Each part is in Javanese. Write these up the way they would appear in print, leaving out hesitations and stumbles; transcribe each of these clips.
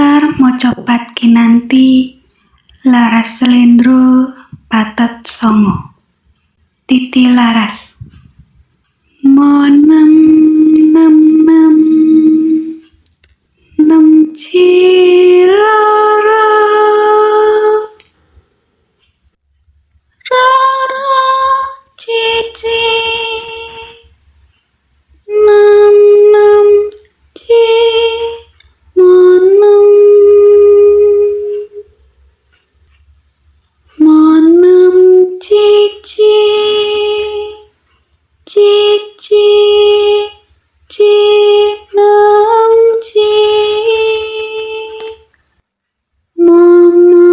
Sekar mocopat kinanti laras selendro patet songo. Titi laras monem nem nem nem cirara rara cici nem nem ci monem monem cici cici ci nem ci mama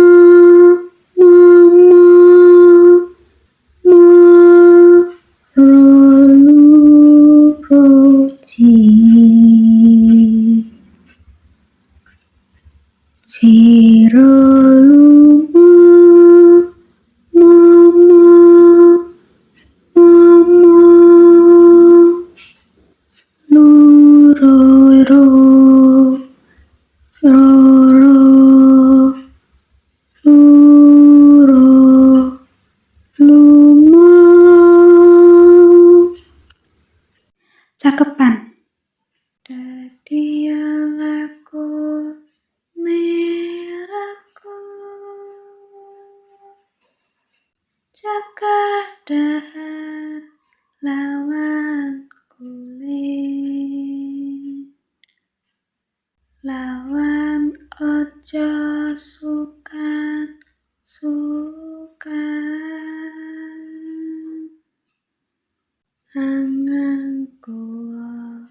mama ma rolu roci cirolu mama mama luroro roro luro lumo. Cakepan dadi laku neraku cakah dahar lawan kulit lawan ojo sukan angang kuwa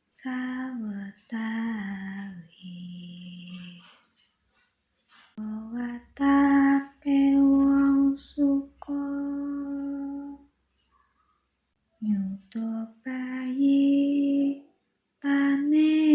sawetawis watake wong suka nyuda prayi tane